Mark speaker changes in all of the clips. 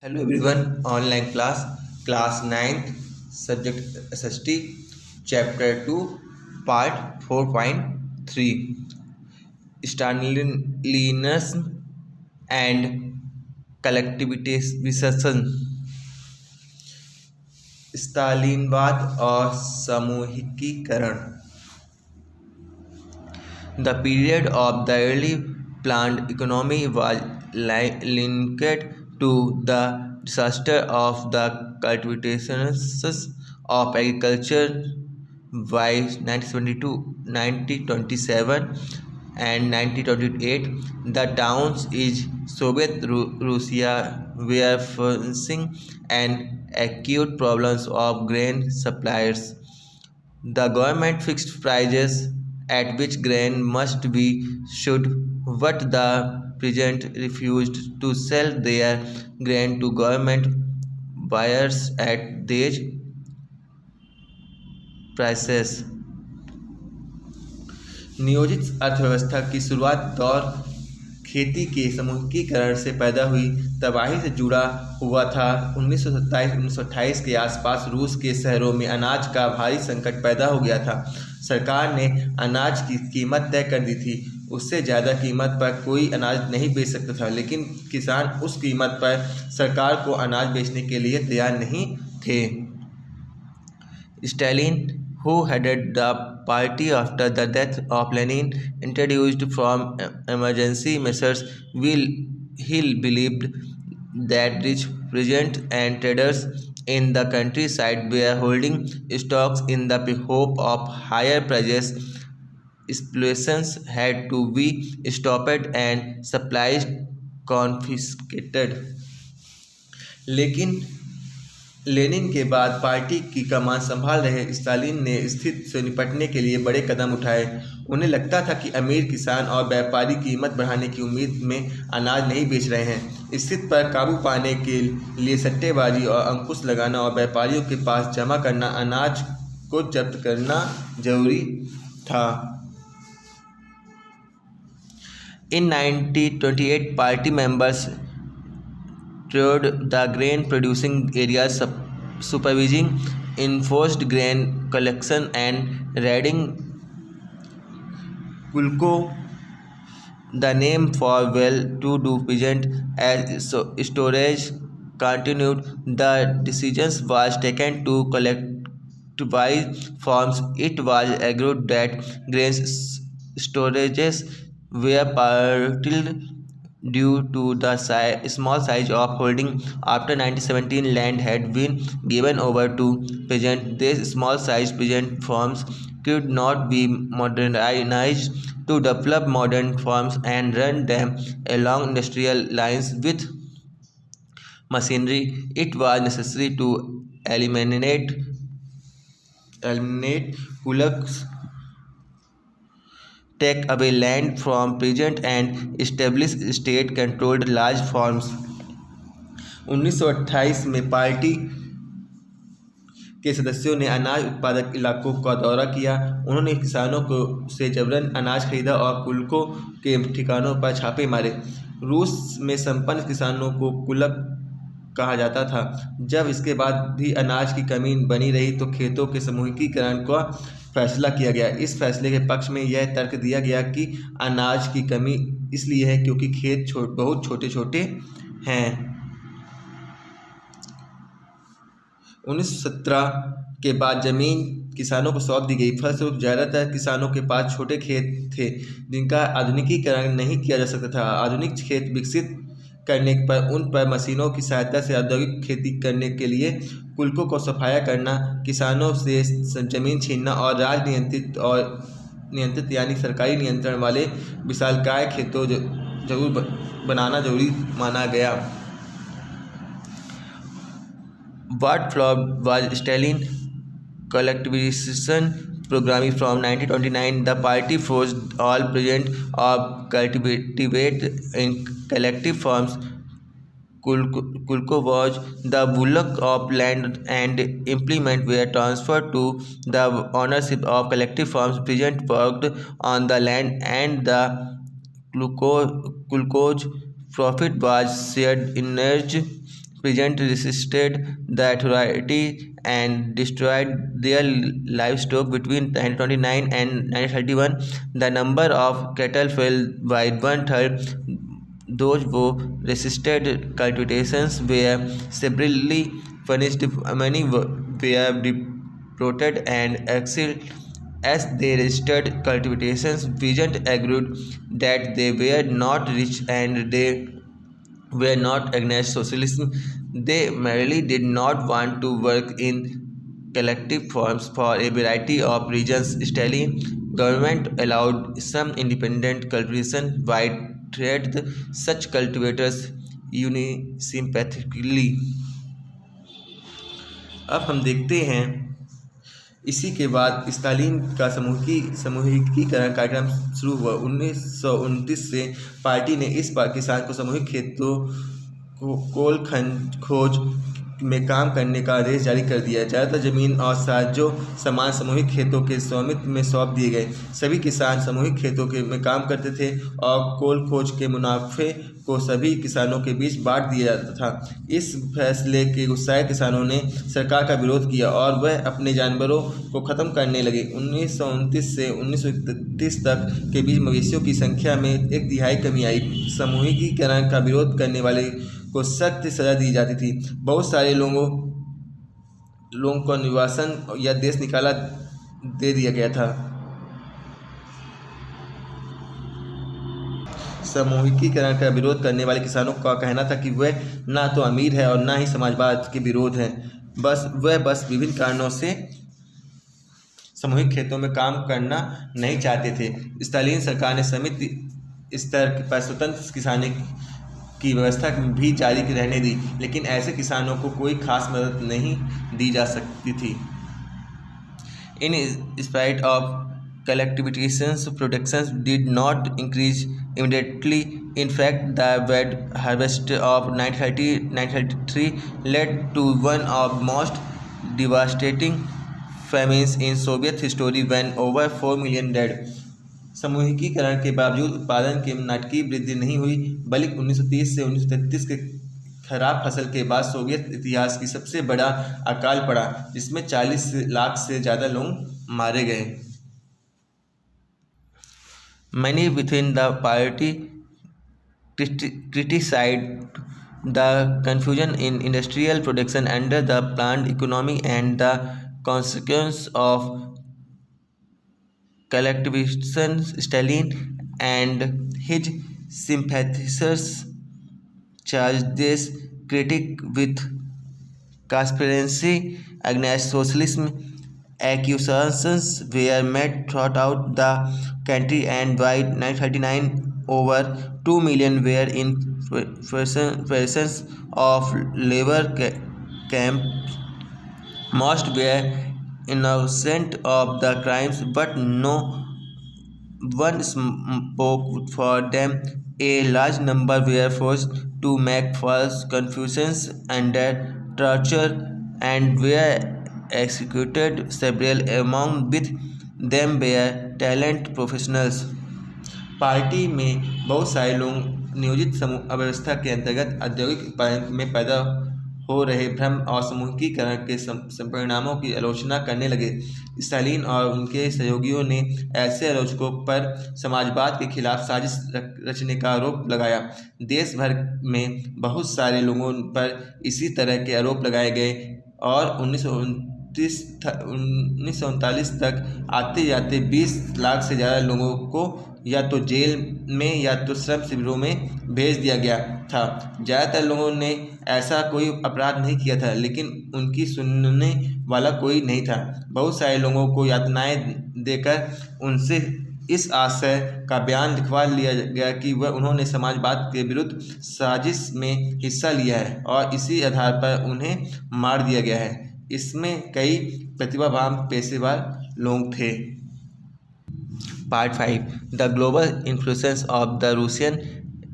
Speaker 1: Hello everyone, online class 9th, subject SST, chapter 2, part 4.3, Stalinism and collectivization, स्टालिनवाद और समूहिकीकरण. The period of the early planned economy was linked to the disaster of the cultivations of agriculture by 1972, 1927 and 1928. The towns in Soviet Russia were facing an acute problems of grain suppliers. The government fixed prices at which grain must be sold, but the peasants refused to sell their grain to government buyers at these prices. नियोजित अर्थव्यवस्था की शुरुआत दौर खेती के समूहीकरण से पैदा हुई तबाही से जुड़ा हुआ था. 1927-1928 के आसपास रूस के शहरों में अनाज का भारी संकट पैदा हो गया था. सरकार ने अनाज की कीमत तय कर दी थी. उससे ज़्यादा कीमत पर कोई अनाज नहीं बेच सकता था, लेकिन किसान उस कीमत पर सरकार को अनाज बेचने के लिए तैयार नहीं थे. Stalin, who headed the party after the death of Lenin, introduced from emergency measures. He believed that rich peasants and traders in the countryside were holding stocks in the hope of higher prices. Spoliations had to be stopped and supplies confiscated. लेकिन Lenin के बाद party की कमान संभाल रहे Stalin ने स्थिति से निपटने के लिए बड़े कदम उठाए. उन्हें लगता था कि अमीर किसान और व्यापारी कीमत बढ़ाने की उम्मीद में अनाज नहीं बेच रहे हैं. स्थिति पर काबू पाने के लिए सट्टेबाजी और अंकुश लगाना और व्यापारियों के पास जमा करना अनाज को जब्त करना जरूरी था. In 1928, party members toured the grain-producing areas, supervising enforced grain collection and raiding Kulko, the name for well-to-do peasants. As storage continued, the decision was taken to collectivize farms. It was agreed that grain storages were partly due to the small size of holding. After 1917, land had been given over to peasants. These small-sized peasant farms could not be modernized. To develop modern farms and run them along industrial lines with machinery, it was necessary to eliminate kulaks, take away land from peasants and establish state-controlled large farms. 1928 में party के सदस्यों ने अनाज उत्पादक इलाकों का दौरा किया. उन्होंने किसानों को से जबरन अनाज खरीदा और कुलकों के ठिकानों पर छापे मारे. रूस में संपन्न किसानों को कुलक कहा जाता था. जब इसके बाद भी अनाज की कमी बनी रही तो खेतों के समूहीकरण का फैसला किया गया. इस फैसले के पक्ष में यह तर्क दिया गया कि अनाज की कमी इसलिए है क्योंकि खेत बहुत छोटे छोटे हैं. 1917 के बाद जमीन किसानों को सौंप दी गई. फलस्वरूप ज़्यादातर किसानों के पास छोटे खेत थे जिनका आधुनिकीकरण नहीं किया जा सकता था. आधुनिक खेत विकसित करने पर उन पर मशीनों की सहायता से औद्योगिक खेती करने के लिए कुलकों को सफाया करना, किसानों से जमीन छीनना और नियंत्रित यानी सरकारी नियंत्रण वाले विशालकाय खेतों बनाना जरूरी माना गया. What flopped was Stalin collectivization program. From 1929, the party forced all peasants to cultivate in collective farms. Kulko was the bulk of land and implements were transferred to the ownership of collective farms. Peasants worked on the land and the Kulko's profit was shared in peasants resisted the authority and destroyed their livestock between 1929 and 1931. The number of cattle fell by one-third. Those who resisted cultivations were severely punished. Many were deported and exiled. As they resisted cultivations, peasants argued that they were not rich and they were not against socialism. They merely did not want to work in collective farms for a variety of reasons. Stalin government allowed some independent cultivation by treated such cultivators sympathetically. अब हम देखते हैं इसी के बाद Stalin का समूहिकीकरण कार्यक्रम शुरू हुआ। 1929 से पार्टी ने इस बार किसान को सामूहिक खेतों को कोल खोज में काम करने का आदेश जारी कर दिया। ज़्यादातर जमीन और साजो सामान सामूहिक खेतों के स्वामित्व में सौंप दिए गए। सभी किसान सामूहिक खेतों में काम करते थे और कोल खोज के मुनाफे को सभी किसानों के बीच बांट दिया जाता था। इस फैसले के गुस्साए किसानों ने सरकार का विरोध किया और वह अपने जानवरों को ख़त्म करने लगे। 1929 से 1931 तक के बीच मवेशियों की संख्या में 1/3 कमी आई। समूहिकीकरण का विरोध करने वाले को सख्त सजा दी जाती थी। बहुत सारे लोगों को निर्वासन या देश निकाला दे दिया गया था। समूहिकीकरण का विरोध करने वाले किसानों का कहना था कि वह ना तो अमीर है और ना ही समाजवाद के विरोध हैं, बस विभिन्न कारणों से सामूहिक खेतों में काम करना नहीं चाहते थे। स्टालिन सरकार ने समिति स्तर पर स्वतंत्र किसानी की व्यवस्था भी जारी रहने दी, लेकिन ऐसे किसानों को कोई खास मदद नहीं दी जा सकती थी। In spite of collectivization's production did not increase immediately. In fact, the wheat harvest of 1933 led to one of most devastating famines in Soviet history when over 4 million died. समूहिकीकरण के बावजूद उत्पादन की नाटकीय वृद्धि नहीं हुई, बल्कि 1930 से 1933 के खराब फसल के बाद सोवियत इतिहास की सबसे बड़ा अकाल पड़ा, जिसमें 40 लाख से ज़्यादा लोग मारे गए। Many within the party criticized the confusion in industrial production under the planned economy and the consequence of collectivization. Stalin and his sympathizers charged this critic with conspiracy against socialism. Accusations were made throughout the country, and by 1939 over 2 million were in prisons of labor camps. Most were innocent of the crimes, but no one spoke for them. A large number were forced to make false confessions under torture and were executed. Several among with them were talent professionals. Party में बहुत सारे लोग नियोजित समूह अव्यवस्था के अंतर्गत औद्योगिक उत्पादन में पैदा हो रहे भ्रम और समूहिकीकरण के परिणामों की आलोचना करने लगे। स्टालिन और उनके सहयोगियों ने ऐसे आलोचकों पर समाजवाद के खिलाफ साजिश रचने का आरोप लगाया। देश भर में बहुत सारे लोगों पर इसी तरह के आरोप लगाए गए और 1939 तक आते जाते 20 लाख से ज़्यादा लोगों को या तो जेल में या तो श्रम शिविरों में भेज दिया गया था। ज़्यादातर लोगों ने ऐसा कोई अपराध नहीं किया था, लेकिन उनकी सुनने वाला कोई नहीं था। बहुत सारे लोगों को यातनाएं देकर उनसे इस आशय का बयान लिखवा लिया गया कि उन्होंने समाजवाद के विरुद्ध साजिश में हिस्सा लिया है और इसी आधार पर उन्हें मार दिया गया है। इसमें कई प्रतिभावान पेशेवर लोग थे। Part 5 The Global Influence of the Russian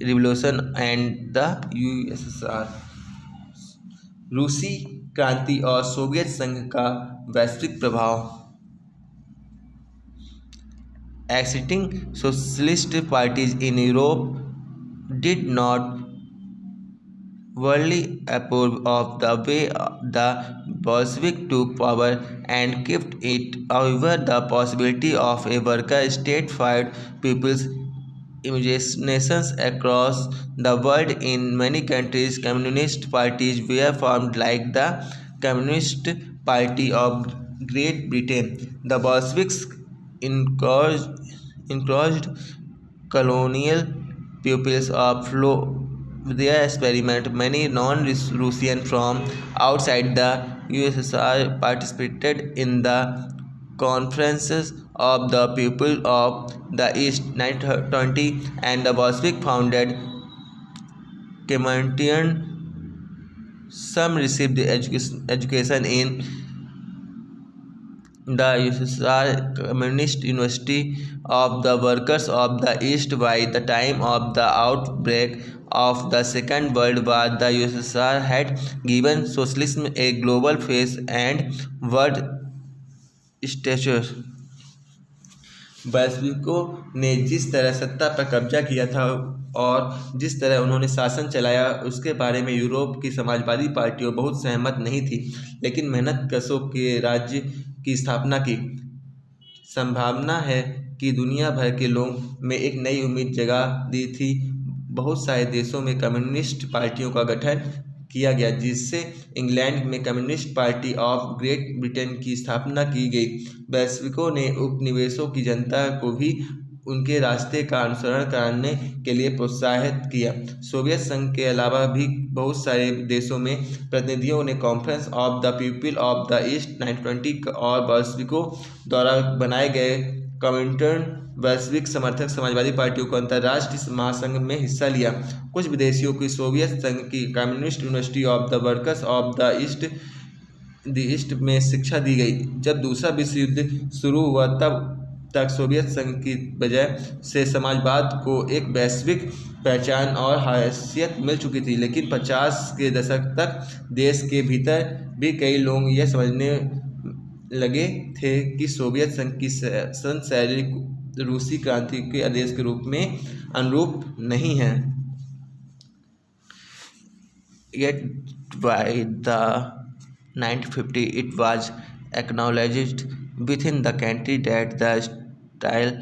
Speaker 1: Revolution and the USSR. रूसी क्रांति और सोवियत संघ का वैश्विक प्रभाव। Existing socialist parties in Europe did not worldly approved of the way the Bolshevik took power and kept it. However, the possibility of a worker state fired people's imaginations across the world. In many countries, communist parties were formed, like the Communist Party of Great Britain. The Bolsheviks encouraged colonial pupils of their experiment. Many non-Russian from outside the USSR participated in the conferences of the people of the East 1920, and the Bolshevik founded Comintern. Some received education in the USSR Communist University of the Workers of the East. By the time of the outbreak of the Second World War, the USSR had given socialism a global face and world stature. bolशेविकों ने जिस तरह सत्ता पर कब्जा किया था और जिस तरह उन्होंने शासन चलाया, उसके बारे में यूरोप की समाजवादी पार्टियों बहुत सहमत नहीं थी, लेकिन मेहनत कशों के राज्य की स्थापना की संभावना है कि दुनिया भर के लोगों में एक नई उम्मीद जगा दी थी। बहुत सारे देशों में कम्युनिस्ट पार्टियों का गठन किया गया, जिससे इंग्लैंड में communist party of great Britain की स्थापना की गई। वैश्विकों ने उपनिवेशों की जनता को भी उनके रास्ते का अनुसरण करने के लिए प्रोत्साहित किया। सोवियत संघ के अलावा भी बहुत सारे देशों में प्रतिनिधियों ने conference of the people of the east 1920 और bolशेविकों द्वारा बनाए गए कॉमिंटर्न वैश्विक समर्थक समाजवादी पार्टियों को अंतर्राष्ट्रीय महासंघ में हिस्सा लिया। कुछ विदेशियों की सोवियत संघ की communist university of the workers of the east में शिक्षा दी गई। जब दूसरा विश्व युद्ध शुरू हुआ, तब तक सोवियत संघ की वजह से समाजवाद को एक वैश्विक पहचान और हैसियत मिल चुकी थी, लेकिन 50 के दशक तक देश के भीतर भी कई लोग यह समझने लगे थे कि सोवियत संघ की शासन शैली रूसी क्रांति के आदेश के रूप में अनुरूप नहीं है। Yet by the 1950 it was acknowledged within the country that the style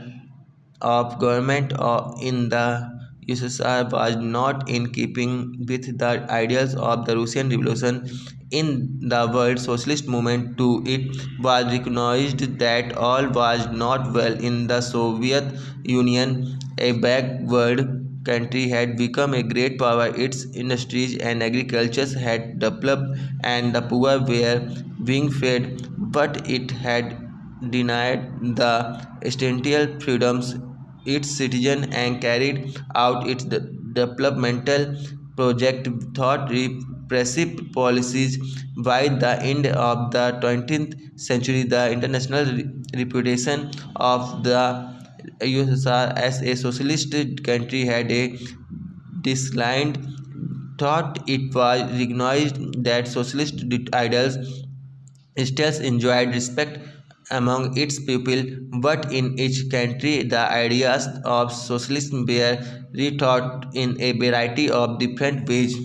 Speaker 1: of government in the USSR was not in keeping with the ideals of the Russian Revolution. In the world socialist movement too, it was recognized that all was not well in the Soviet Union. A backward country had become a great power. Its industries and agriculture had developed, and the poor were being fed, but it had denied the essential freedoms its citizens and carried out its developmental project through repressive policies. By the end of the 20th century, the international reputation of the USSR as a socialist country had declined. Thought it was recognized that socialist ideals still enjoyed respect among its people, but in each country the ideas of socialism were rethought in a variety of different ways.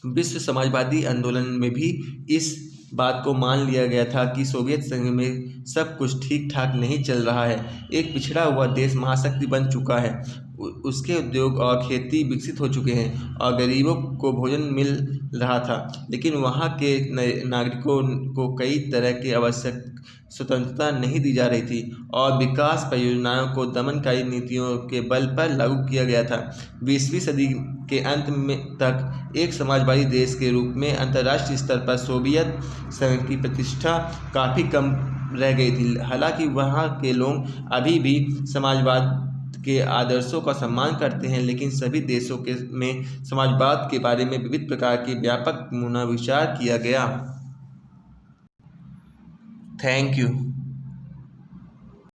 Speaker 1: विश्व समाजवादी आंदोलन में भी इस बात को मान लिया गया था कि सोवियत संघ में सब कुछ ठीक ठाक नहीं चल रहा है। एक पिछड़ा हुआ देश महाशक्ति बन चुका है, उसके उद्योग और खेती विकसित हो चुके हैं और गरीबों को भोजन मिल रहा था, लेकिन वहाँ के नागरिकों को कई तरह की आवश्यक स्वतंत्रता नहीं दी जा रही थी और विकास परियोजनाओं को दमनकारी नीतियों के बल पर लागू किया गया था। 20वीं सदी के अंत में तक एक समाजवादी देश के रूप में अंतर्राष्ट्रीय स्तर पर सोवियत संघ की प्रतिष्ठा काफ़ी कम रह गई थी। हालांकि वहाँ के लोग अभी भी समाजवाद के आदर्शों का सम्मान करते हैं, लेकिन सभी देशों में समाजवाद के बारे में विविध प्रकार के व्यापक पुनर्विचार किया गया। Thank you.